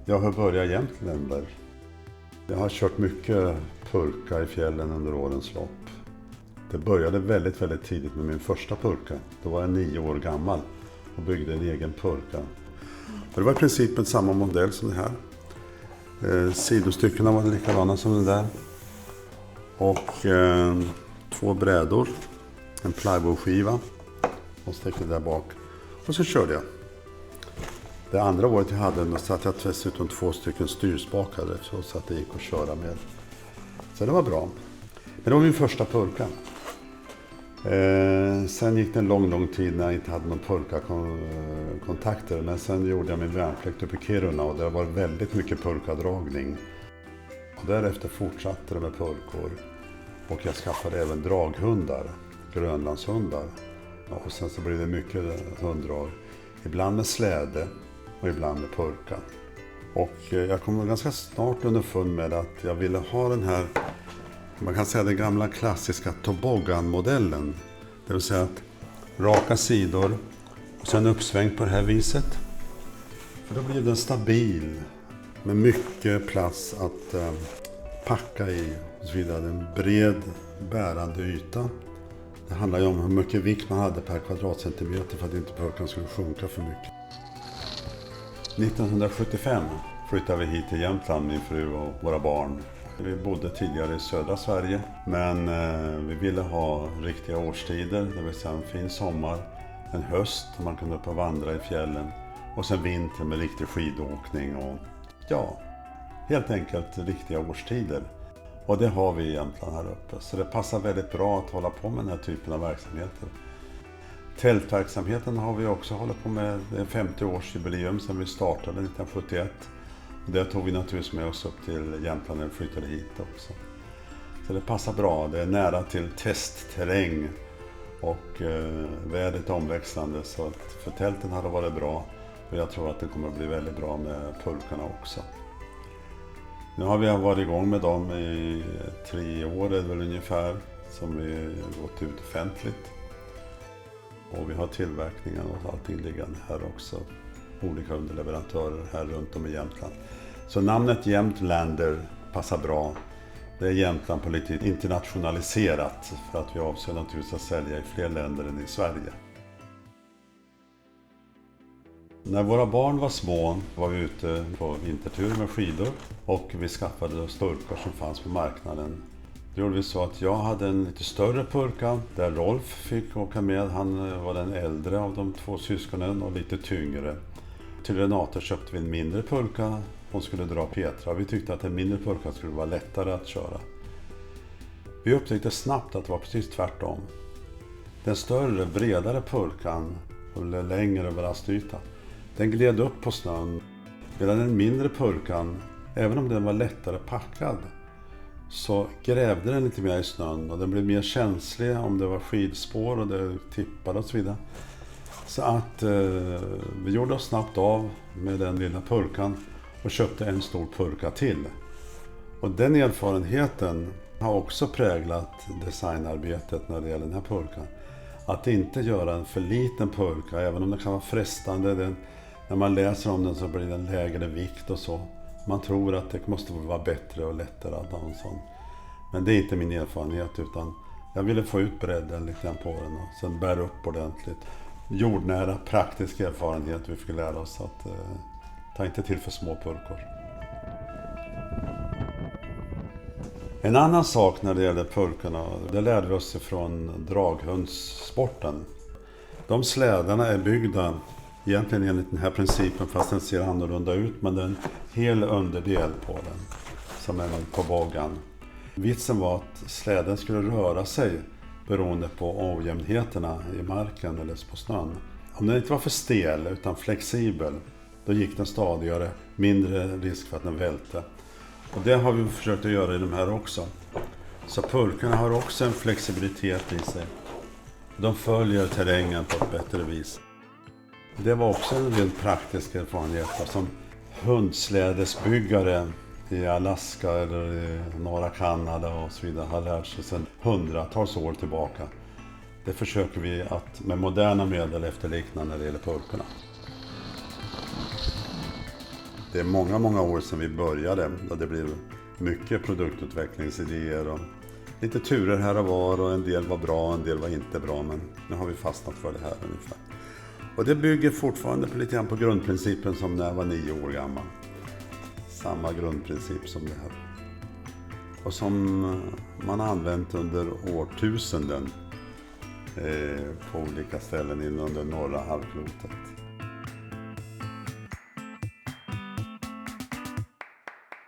Jag har börjat egentligen där. Jag har kört mycket pulka i fjällen under årens lopp. Det började väldigt tidigt med min första pulka. Då var jag 9 år gammal och byggde en egen pulka. Det var i princip samma modell som det här. Sidostyckena var likadana som den där. Och 2 brädor, en plywoodskiva och stäckte där bak. Och så körde jag. Det andra året jag hade då satt jag dessutom 2 stycken styrspakar så att det gick att köra med. Så det var bra. Men det var min första pulka. Sen gick det en lång tid när jag inte hade någon pulka-kontakter. Men sen gjorde jag min värnplikt uppe i Kiruna och det var väldigt mycket pulkadragning. Och därefter fortsatte det med pulkor. Och jag skaffade även draghundar, grönlandshundar. Och sen så blev det mycket hunddrag. Ibland med släde och ibland med pulka. Och jag kom ganska snart underfund med att jag ville ha den här, man kan säga den gamla klassiska tobogganmodellen. Det vill säga att raka sidor och sen uppsväng på det här viset. För då blir den stabil med mycket plats att packa i och så vidare. En bred bärande yta. Det handlar ju om hur mycket vikt man hade per kvadratcentimeter för att inte pulkan skulle sjunka för mycket. 1975 flyttade vi hit till Jämtland, min fru och våra barn. Vi bodde tidigare i södra Sverige, men vi ville ha riktiga årstider, det vill säga en fin sommar, en höst där man kunde upp och vandra i fjällen och sen vinter med riktig skidåkning och helt enkelt riktiga årstider. Och det har vi i Jämtland här uppe, så det passar väldigt bra att hålla på med den här typen av verksamheter. Tältverksamheten har vi också hållit på med, det är 50-årsjubileum sedan vi startade 1971. Och det tog vi naturligtvis med oss upp till Jämtland när vi flyttade hit också. Så det passar bra, det är nära till testterräng och vädret omväxlande, så att för tälten har det varit bra och jag tror att det kommer att bli väldigt bra med pulkarna också. Nu har vi varit igång med dem i 3 år är det väl ungefär som vi gått ut offentligt. Och vi har tillverkningen och allting liggande här också. Olika underleverantörer här runt om i Jämtland. Så namnet Jämtlander passar bra. Det är Jämtland på lite internationaliserat för att vi avser naturligtvis att sälja i fler länder än i Sverige. När våra barn var små var vi ute på vintertur med skidor och vi skaffade oss pulkor som fanns på marknaden. Då gjorde vi så att jag hade en lite större pulka där Rolf fick åka med. Han var den äldre av de 2 syskonen och lite tyngre. Till Renate köpte vi en mindre pulka. Hon skulle dra Petra. Vi tyckte att en mindre pulka skulle vara lättare att köra. Vi upptäckte snabbt att det var precis tvärtom. Den större, bredare pulkan och längre brastyta, den gled upp på snön. Medan den mindre pulkan, även om den var lättare packad, så grävde den lite mer i snön och den blev mer känslig om det var skidspår och det tippade och så vidare. Så att vi gjorde oss snabbt av med den lilla pulkan och köpte en stor pulka till. Och den erfarenheten har också präglat designarbetet när det gäller den här pulkan. Att inte göra en för liten pulka, även om det kan vara frestande. När man läser om den så blir den lägre vikt och så. Man tror att det måste vara bättre och lättare att ha en sån. Men det är inte min erfarenhet, utan jag ville få ut bredden lite grann på den och sen bära upp ordentligt. Jordnära, praktisk erfarenhet vi fick lära oss att ta inte till för små pulkor. En annan sak när det gäller pulkorna, det lärde vi oss från draghundssporten. De slädarna är byggda egentligen enligt den här principen, fast den ser annorlunda ut, men det är en hel underdel på den som är en toboggan. Vitsen var att släden skulle röra sig beroende på ojämnheterna i marken eller på snön. Om den inte var för stel utan flexibel, då gick den stadigare, mindre risk för att den välte. Och det har vi försökt att göra i de här också. Så pulkorna har också en flexibilitet i sig. De följer terrängen på ett bättre vis. Det var också en rent praktisk erfarenhet som hundslädesbyggare i Alaska eller i norra Kanada och så vidare har lärt sig sedan hundratals år tillbaka. Det försöker vi att med moderna medel efterlikna när det gäller pulkorna. Det är många, många år sedan vi började och det blev mycket produktutvecklingsidéer och lite turer här och var och en del var bra och en del var inte bra, men nu har vi fastnat för det här ungefär. Och det bygger fortfarande lite grann på grundprincipen som när jag var 9 år gammal. Samma grundprincip som det här. Och som man har använt under årtusenden på olika ställen inom det norra halvklotet.